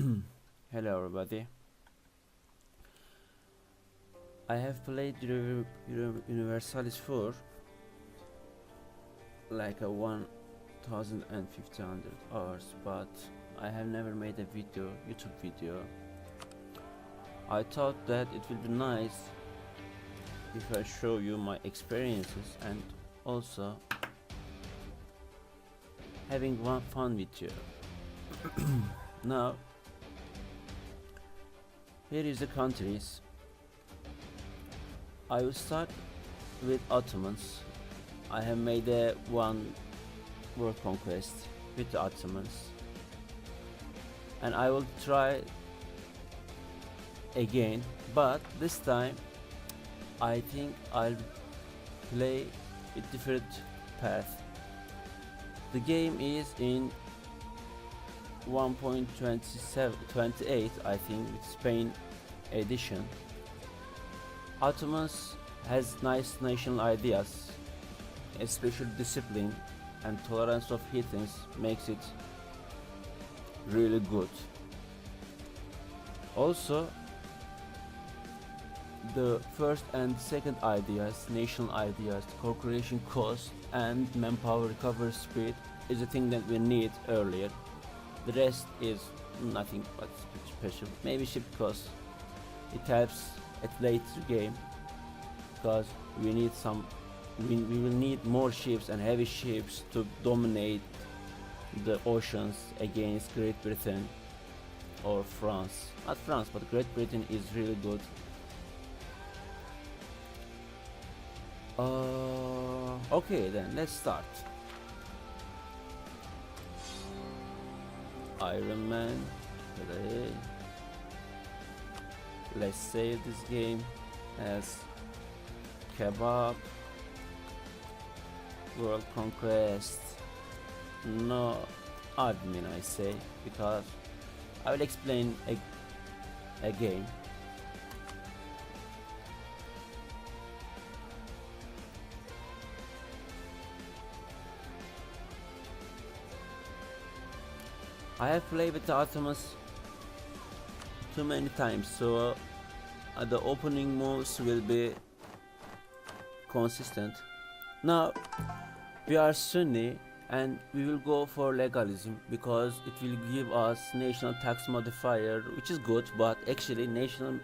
Hello everybody. I have played Universalis 4 like a 1500 hours, but I have never made a YouTube video. I thought that it will be nice if I show you my experiences and also having one fun with you. Now here is the countries. I will start with Ottomans. I have made a one world conquest with the Ottomans, and I will try again, but this time I think I'll play a different path. The game is in 1.28, I think, with Spain edition. Ottomans has nice national ideas, especially discipline and tolerance of heathens makes it really good. Also, the first and second ideas, national ideas, calculation cost and manpower recovery speed is a thing that we need earlier. The rest is nothing but special. Maybe ship cost, it helps at later game because we will need more ships and heavy ships to dominate the oceans against Great Britain or France. Not France, but Great Britain is really good. Okay, then let's start. Iron Man. Let's save this game as kebab, world conquest, no admin, I say, because I will explain again. I have played with the Ottomans too many times, so the opening moves will be consistent. Now we are Sunni and we will go for legalism because it will give us national tax modifier, which is good, but actually national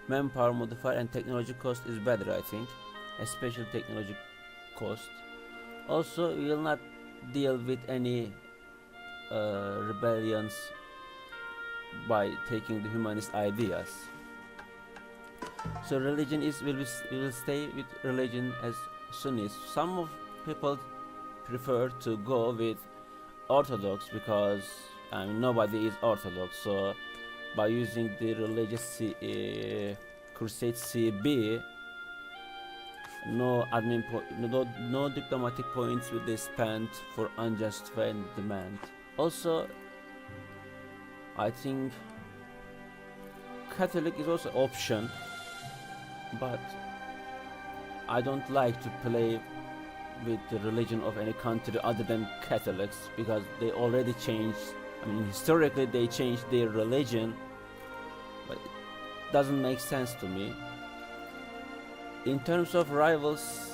manpower modifier and technology cost is better, I think, especially technology cost. Also, we will not deal with any rebellions by taking the humanist ideas. So religion is we will stay with religion as Sunnis. Some of people prefer to go with Orthodox because nobody is Orthodox. So by using the religious crusade CB, no diplomatic points will they spend for unjustified demand. Also, I think Catholic is also option, but I don't like to play with the religion of any country other than Catholics because they already changed. Historically they changed their religion, but it doesn't make sense to me. In terms of rivals,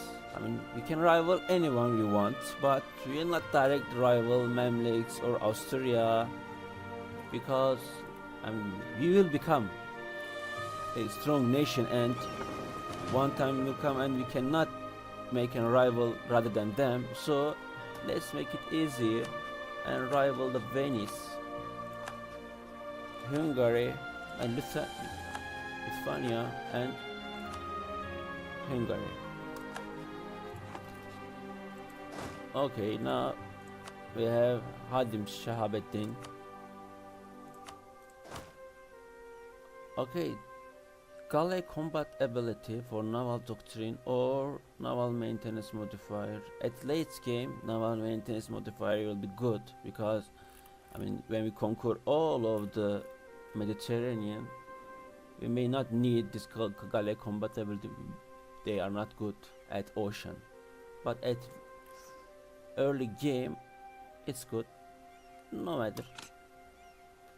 we can rival anyone we want, but we will not direct rival Mamluks or Austria because we will become a strong nation, and one time will come and we cannot make a rival rather than them. So let's make it easier and rival the Venice, Hungary, and Lithuania and Hungary. Okay, now we have Hadim Shahabeddin. Okay, Galley combat ability for naval doctrine or naval maintenance modifier. At late game, naval maintenance modifier will be good because when we conquer all of the Mediterranean, we may not need this Galley combat ability. They are not good at ocean, but at early game it's good no matter.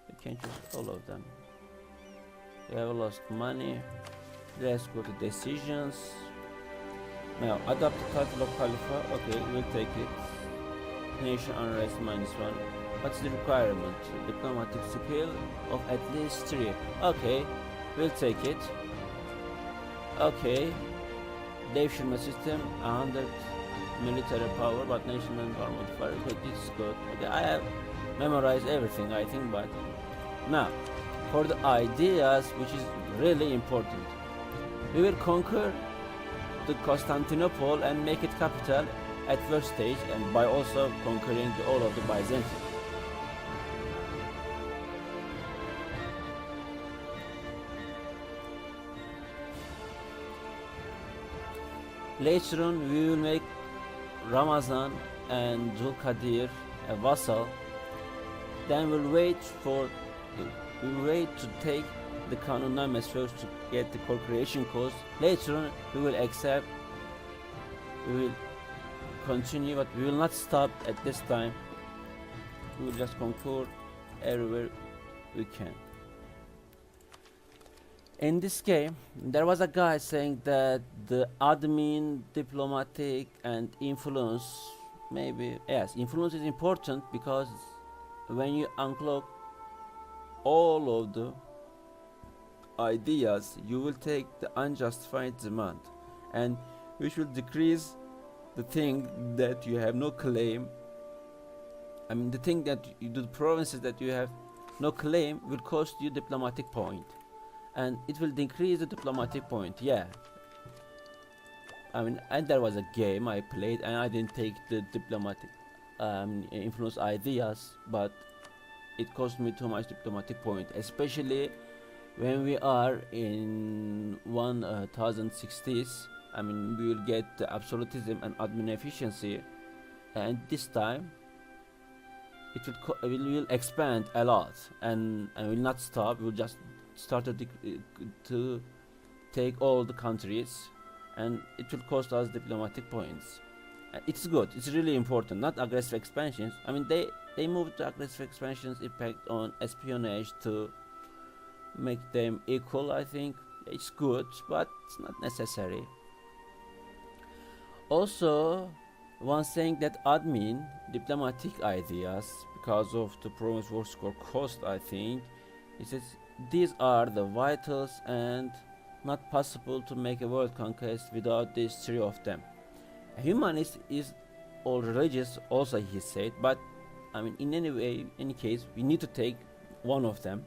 You can choose all of them. We have lost money. Let's go to decisions. Now, adopt the title of Khalifa. Okay, we'll take it. Nation unrest -1. What's the requirement? Diplomatic skill of at least 3. Okay, we'll take it. Okay. Devshirme system 100 military power, but national power modifier. Okay, this is good. Okay, I have memorized everything, I think, but now for the ideas, which is really important, we will conquer the Constantinople and make it capital at first stage, and by also conquering all of the Byzantium. Later on, we will make Ramazan and Zulkadir a vassal. Then we'll wait to take the Kanunnames first to get the co-creation cost. Later on, we will accept. We will continue, but we will not stop at this time. We will just conquer everywhere we can. In this game, there was a guy saying that the admin, diplomatic, and influence, maybe, yes, influence is important because when you uncloak all of the ideas, you will take the unjustified demand, and which will decrease the thing that you have no claim. I mean, the thing that you do, the provinces that you have no claim will cost you diplomatic point, and it will decrease the diplomatic point. Yeah, I mean, and there was a game I played and I didn't take the diplomatic influence ideas, but it cost me too much diplomatic point, especially when we are in 1060s. I mean, we will get the absolutism and admin efficiency, and this time it will expand a lot, and will not stop. We'll just start to take all the countries, and it will cost us diplomatic points. It's good. It's really important. Not aggressive expansions. I mean, they moved the aggressive expansions impact on espionage to make them equal. I think it's good, but it's not necessary. Also, one saying that admin diplomatic ideas, because of the province war score cost, I think it says these are the vitals and not possible to make a world conquest without these 3 of them. A humanist is all religious also, he said, but I mean, in any case, we need to take one of them.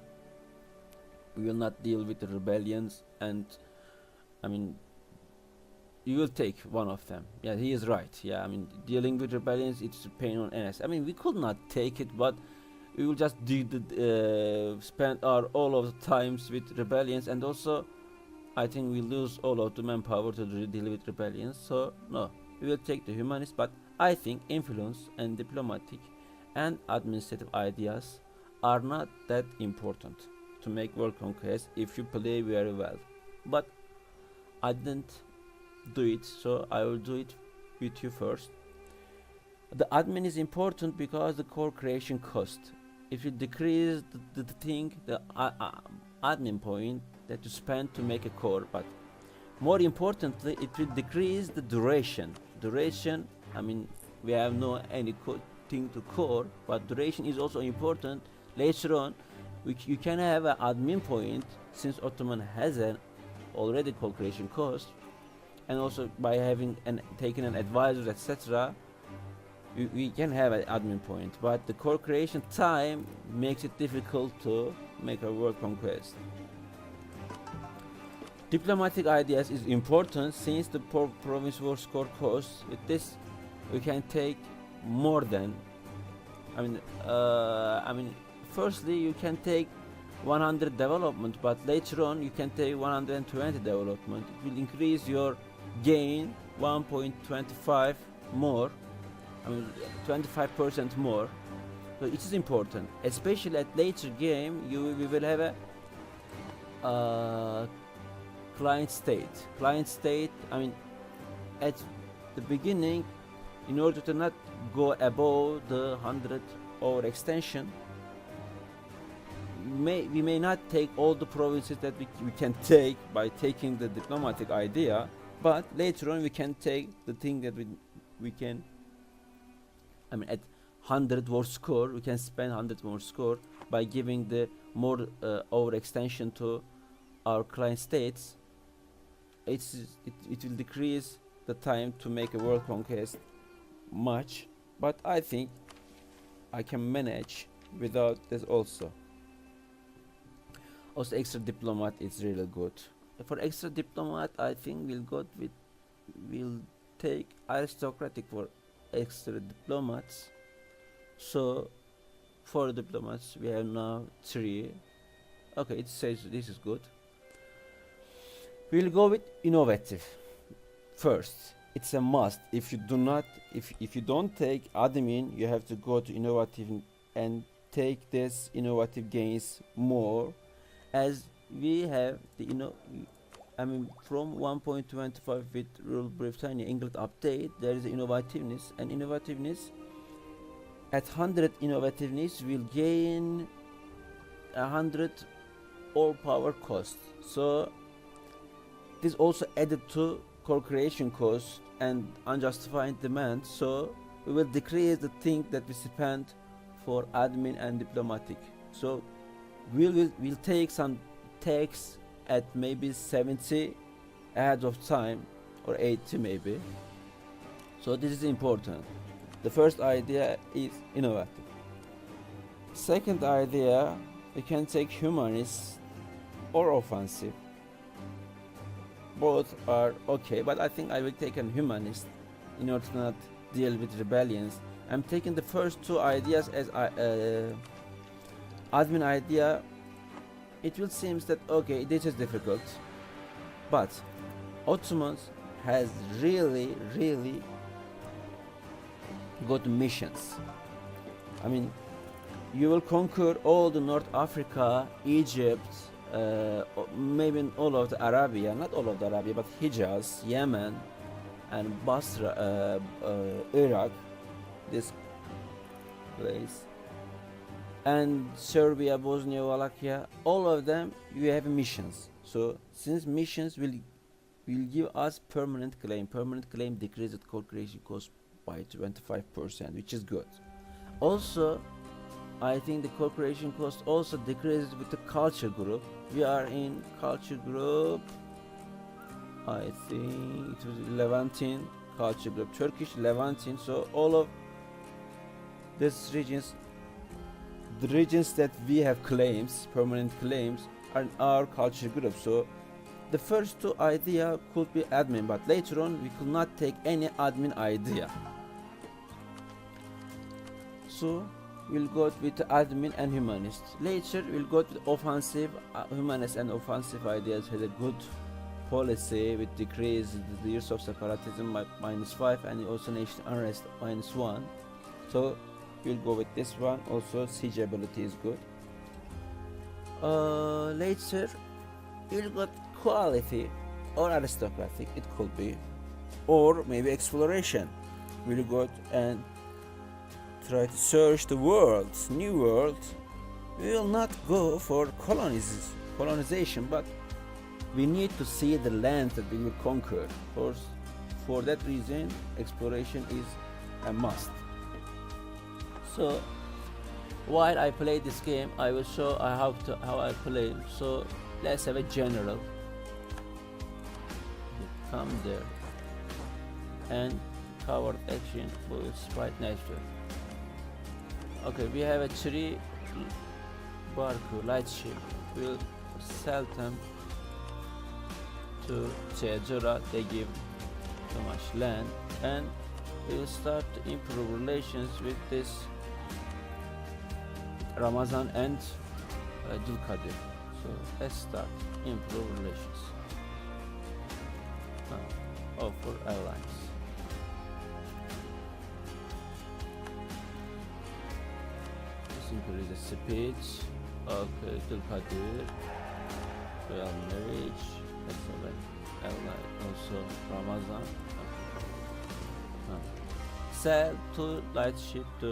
We will not deal with the rebellions, and I mean, you will take one of them. Yeah, he is right. Yeah, I mean, dealing with rebellions, it's a pain on NS. I mean, we could not take it, but we will just spend all of the times with rebellions, and also I think we lose all of the manpower to deal with rebellions. So no, we will take the humanist, but I think influence and diplomatic and administrative ideas are not that important to make world conquest if you play very well. But I didn't do it, so I will do it with you first. The admin is important because the core creation cost. If you decrease the admin point that you spend to make a core, but more importantly, it will decrease the duration. Duration, I mean, we have no any thing to core, but duration is also important. Later on, you can have an admin point, since Ottoman has an already core creation cost, and also by having taking an advisor, etc., we can have an admin point, but the core creation time makes it difficult to make a world conquest. Diplomatic ideas is important since the province war score costs. With this, we can take more than. I mean, firstly, you can take 100 development, but later on, you can take 120 development. It will increase your gain 1.25 more. I mean, 25% more. So it is important, especially at later game. We will have a client state. Client state. I mean, at the beginning, in order to not go above the 100 overextension, we may not take all the provinces that we can take by taking the diplomatic idea, but later on we can take the thing that we can, I mean, at 100 war score we can spend 100 war score by giving the more overextension to our client states. It will decrease the time to make a world conquest much, but I think I can manage without this also. Also, extra diplomat is really good. For extra diplomat, I think we'll take aristocratic for extra diplomats. So 4 diplomats, we have now 3. Okay, it says this is good. We'll go with innovative first. It's a must. If you don't take admin, you have to go to innovative and take this innovative gains more, as we have the from 1.25 with Rule Britannia England update, there is innovativeness, and innovativeness at 100 innovativeness will gain 100 all power cost. So this also added to core creation cost and unjustified demand, so we will decrease the thing that we spend for admin and diplomatic. So we'll take some tax at maybe 70 ahead of time, or 80 maybe. So this is important. The first idea is innovative. Second idea, we can take humanist or offensive. Both are okay, but I think I will take a humanist in order to not deal with rebellions. I'm taking the first 2 ideas as admin idea. It will seem that okay, this is difficult, but Ottomans has really good missions. I mean, you will conquer all the North Africa, Egypt, maybe all of the Arabia, not all of the Arabia, but Hijaz, Yemen, and Basra, Iraq, this place, and Serbia, Bosnia, Wallachia, all of them you have missions. So since missions will give us permanent claim decreases core creation cost by 25%, which is good. Also, I think the core creation cost also decreases with the culture group. We are in culture group, I think it was Levantine culture group, Turkish Levantine. So all of these regions, the regions that we have claims, permanent claims, are in our culture group. So the first 2 idea could be admin, but later on we could not take any admin idea. So we'll go with admin and humanist. Later we'll go with offensive. Humanist and offensive ideas had a good policy with decrease the years of separatism by -5, and also nation unrest -1. So we'll go with this one. Also siege ability is good. Later we'll got quality or aristocratic, it could be, or maybe exploration. We'll go and try to search the world, new world. We will not go for colonization, but we need to see the land that we will conquer. For that reason, exploration is a must. So while I play this game, I will show how I play. So let's have a general. Come there and covered action with sprite nature. Okay, we have a 3 barku light ship. We'll sell them to Tejura. They give too much land, and we will start to improve relations with this Ramazan and Dulkadir. So let's start improve relations. Offer alliance. Let's increase the speed. Okay, Dulkadir. Well, marriage. Excellent. Ally. Also Ramazan. Okay. Sell 2 light ship to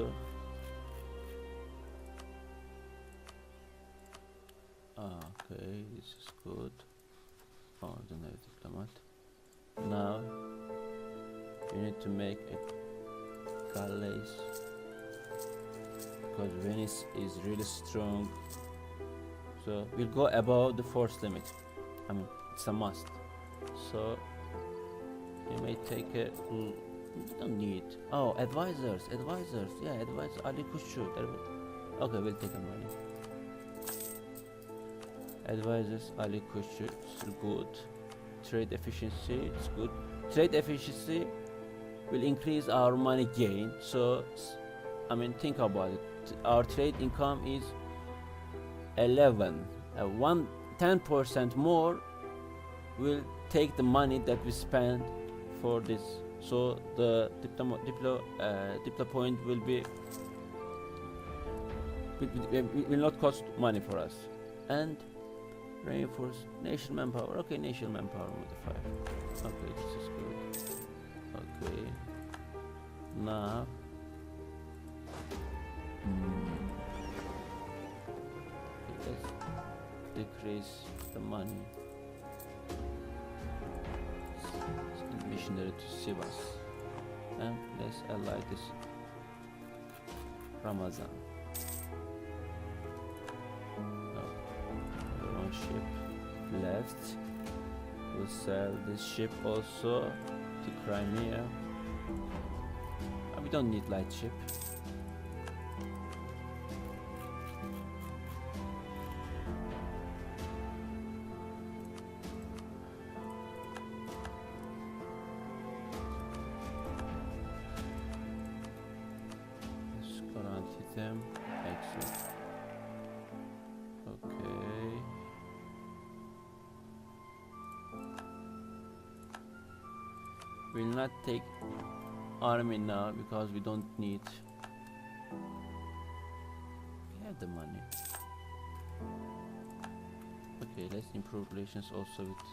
Okay, this is good. Oh, I don't have a diplomat. Now you need to make a galleys because Venice is really strong. So we'll go above the force limit. I mean, it's a must. So you may take a. You don't need. Oh, advisors. Yeah, advisor Ali Kuşçu. Okay, we'll take a money. Advisors Ali Kuşçu. Still good. Trade efficiency. It's good. Trade efficiency will increase our money gain. So, I mean, think about it. Our trade income is 11. 10% more will take the money that we spend for this. So the diplo point will not cost money for us. And reinforce national manpower. Okay, national manpower modifier. Okay, this is good. Okay. Now let's decrease the money. Missionary to Sivas, and let's ally this Ramazan. One ship left. We'll sell this ship also to Crimea. We don't need light ship. Them. Excellent. Okay. We'll not take army now because we don't need. We have the money. Okay, let's improve relations also with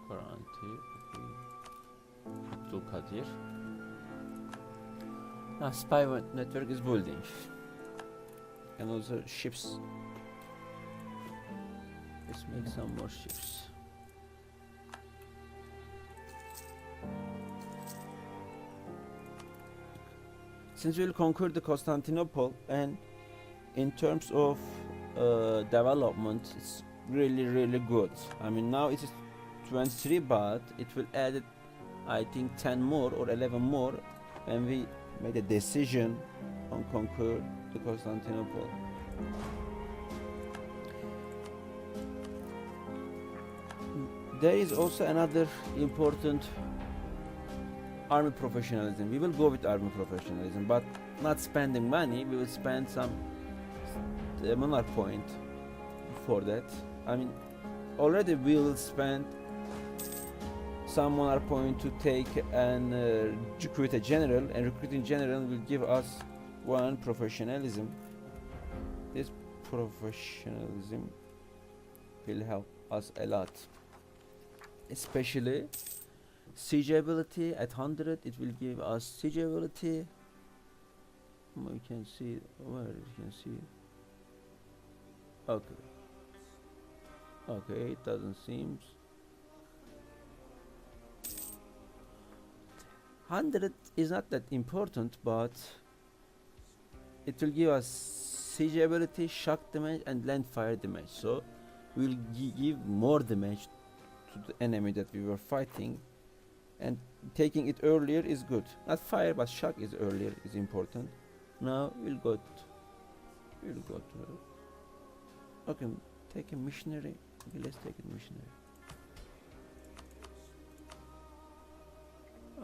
Quarantine. Okay. Abdul Kadir. Now spy network is building, and also ships. Let's make some more ships. Since we'll conquer the Constantinople, and in terms of development, it's really good. I mean, now it is 23, but it will add, I think, 10 more or 11 more when we made a decision on conquer the Constantinople. There is also another important army professionalism. We will go with army professionalism, but not spending money. We will spend some monarch point for that. I mean, already we will spend some monarch point to take and recruit a general, and recruiting general will give us one professionalism. This professionalism will help us a lot, especially siege ability at 100. It will give us siege ability. We can see where you can see. Okay, it doesn't seem. 100 is not that important, but it will give us siege ability, shock damage, and land fire damage. So we'll give more damage to the enemy that we were fighting, and taking it earlier is good. Not fire, but shock is earlier is important. Now we'll go to okay, take a missionary. Okay, let's take a missionary.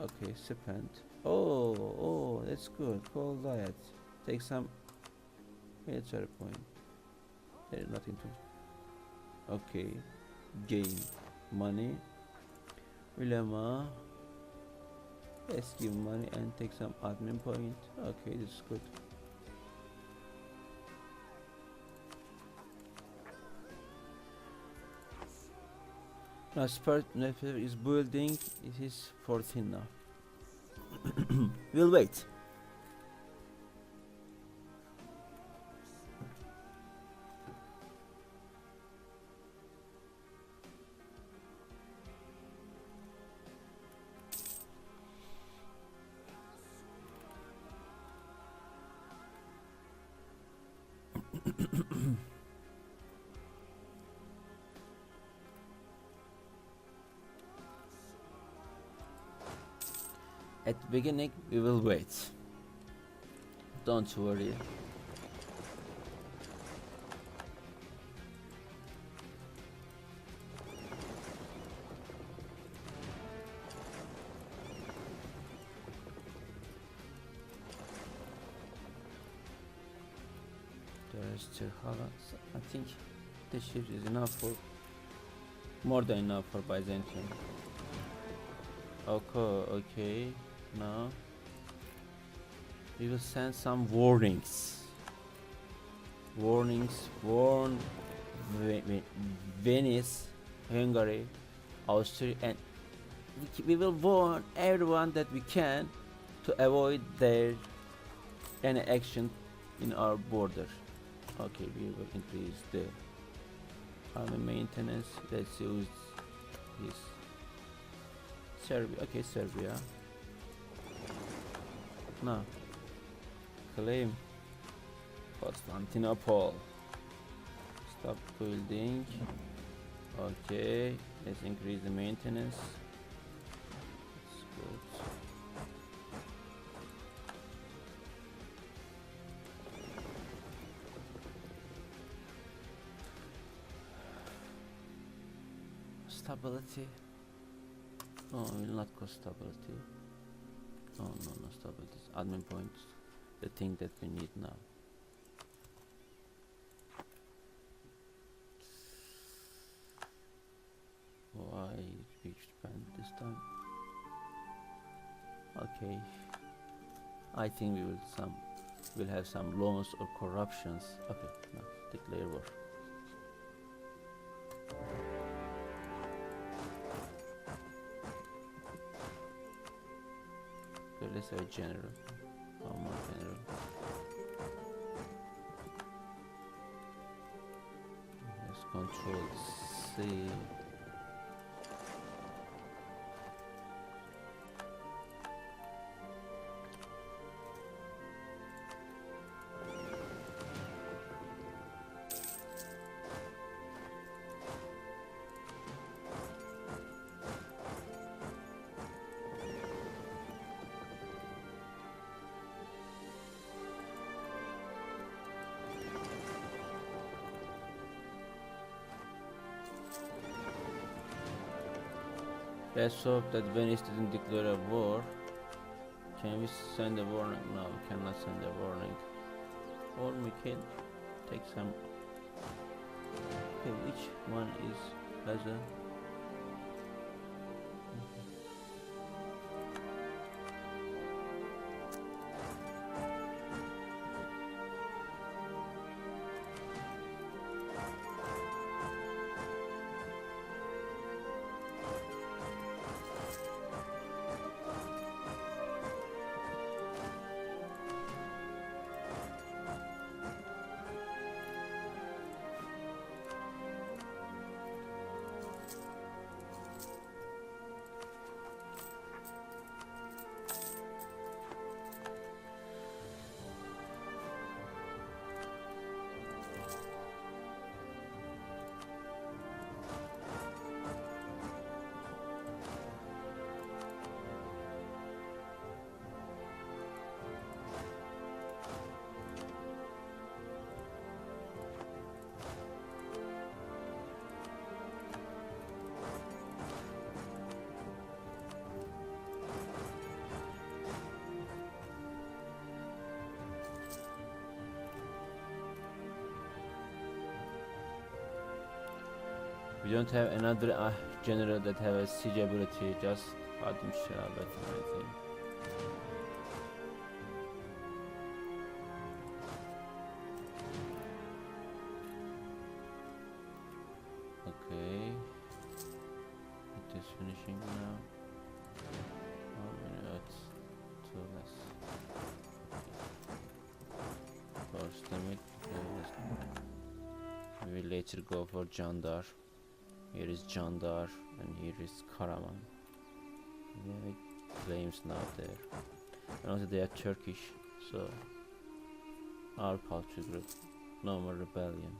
Okay, serpent. Oh, that's good. Call diet. Take some military point. There is nothing to. Okay, gain money. Ulema. Let's give money and take some admin point. Okay, this is good. Now Spurt network is building. It is 14 now. We'll wait. At the beginning, we will wait. Don't worry. There's Tirhala. I think this ship is enough for, more than enough for Byzantium. Okay. Now we will send some warnings. Warn Venice, Hungary, Austria, and we will warn everyone that we can to avoid their any action in our border. Okay, we will increase the army maintenance. Let's use this. Serbia. Okay, Serbia. Now claim Constantinople. Stop building. Okay, let's increase the maintenance. That's good. Stability. Oh, will not cost stability. Oh no, stability. Admin points. The thing that we need now. Why we spend this time? Okay. I think we'll have some loans or corruptions. Okay, now declare war. Okay, let's have a general. Oh, more general. Let's control C. Let's hope that Venice didn't declare a war. Can we send a warning? No, we cannot send a warning. Or we can take some. Okay, which one is Gaza? We don't have another general that have a siege ability, just Hadim Şahabet, I think. Okay. It is finishing now. How many minutes? 2 less. First limit. We will later go for Jandar. Here is Jandar and here is Karaman. We have claims now there. And also they are Turkish, so our culture group No more rebellion.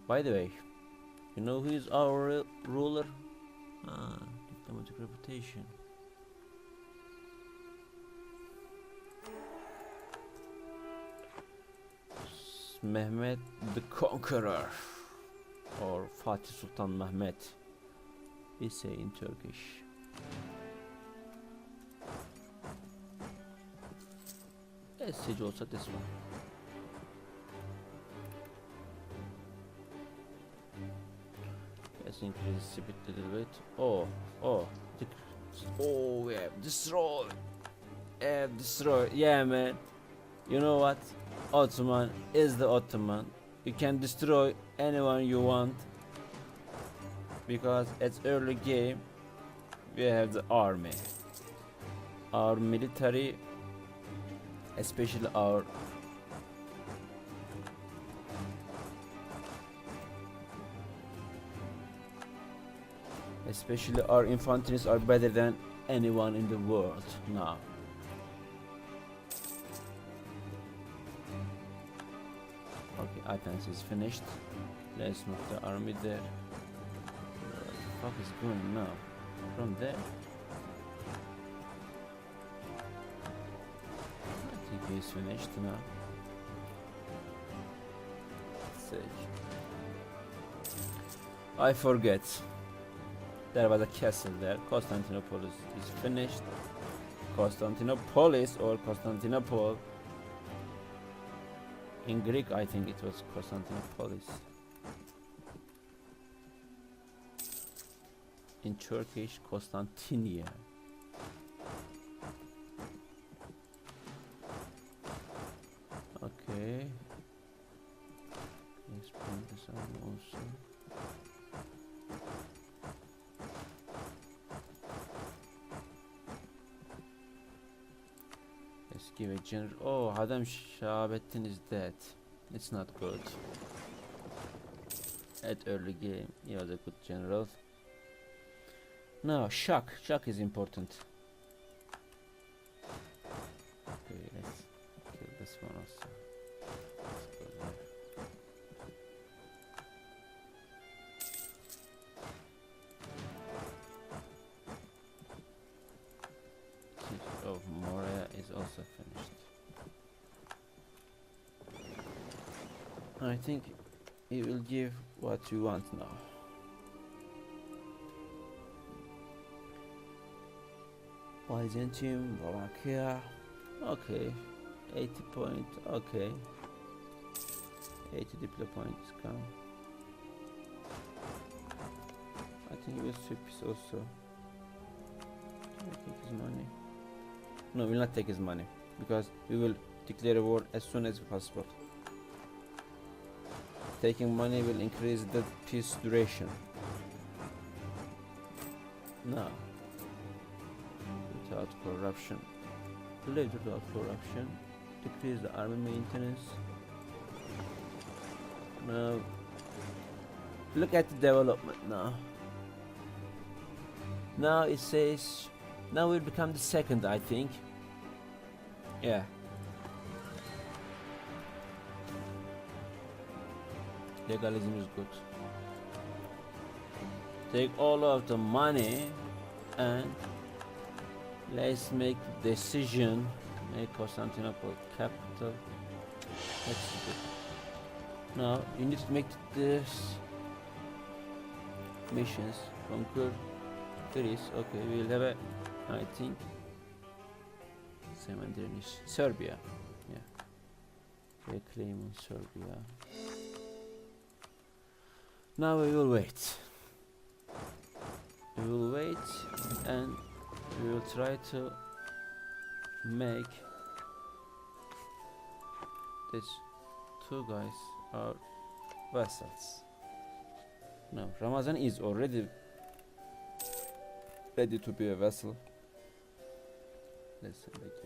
By the way, you know who is our ruler? Diplomatic reputation. Mehmet the Conqueror, or Fatih Sultan Mehmet, we say in Turkish. Siege olsa this one. Let's increase speed a little bit. Oh, we have destroyed. Yeah, man. You know what? Ottoman is the Ottoman. You can destroy anyone you want because it's early game. We have the army, our military, especially our infanteries are better than anyone in the world now. Okay, Athens is finished. Let's move the army there. Where the fuck is going now? From there? I think he's finished now. Siege. I forget. There was a castle there. Constantinople is finished. Constantinopolis or Constantinople. In Greek, I think it was Constantinopolis. In Turkish, Constantinia. Okay. Let's bring this on also. Let's give a general. Oh, Hadam Shahabettin is dead. It's not good. At early game, he was a good general. Now, shock. Shock is important. Okay, let's kill this one also. Let's go there. Siege of Morea is also finished. I think it will give what you want now. Byzantium, Wallachia, okay, 80 points, okay, 80 diplo points come. I think he will sweep this also. Can I take his money? No, we will not take his money, because we will declare a war as soon as possible. Taking money will increase the peace duration. No. Without corruption. Live without corruption. Decrease the army maintenance. Now, look at the development now. Now it says, now we'll become the second, I think. Yeah. Legalism is good. Take all of the money and let's make decision. Make Constantinople capital. That's good. Now you need to make this missions. Conquer Greece. Okay, we'll have a, I think, Serbia. Yeah. Reclaim Serbia. Now we will wait. We will wait and we will try to make these two guys our vassals. No, Ramazan is already ready to be a vassal. Let's make it.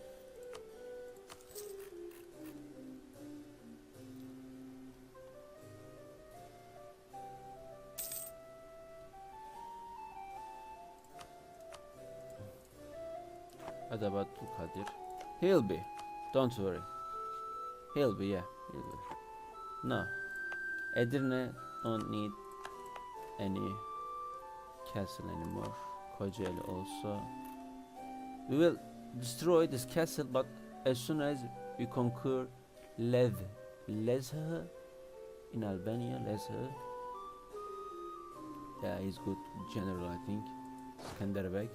What about Kadir? He'll be. Don't worry. He'll be, yeah. He'll be. No, Edirne don't need any castle anymore. Kocaeli also. We will destroy this castle, but as soon as we conquer Lezhë in Albania, Lezhë. Yeah, he's good general, I think. Skanderbeg.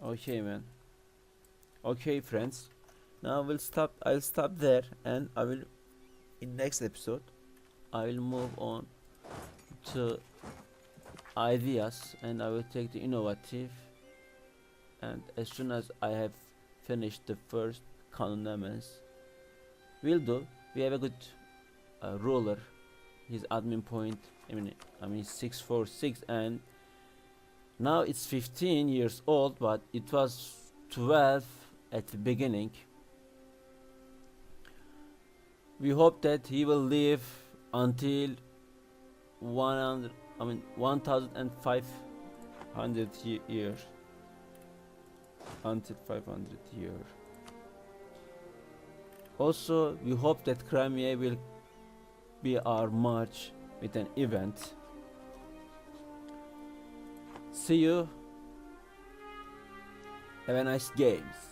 Okay, man. Okay, friends. Now I'll stop there, and I will, in next episode, I will move on to ideas, and I will take the innovative. And as soon as I have finished the first Canonemes, we have a good ruler. His admin point, I mean 646, and now it's 15 years old, but it was 12 at the beginning. We hope that he will live until 1500 years. Until 500 years. Also, we hope that Crimea will be our march with an event. See you. Have a nice games.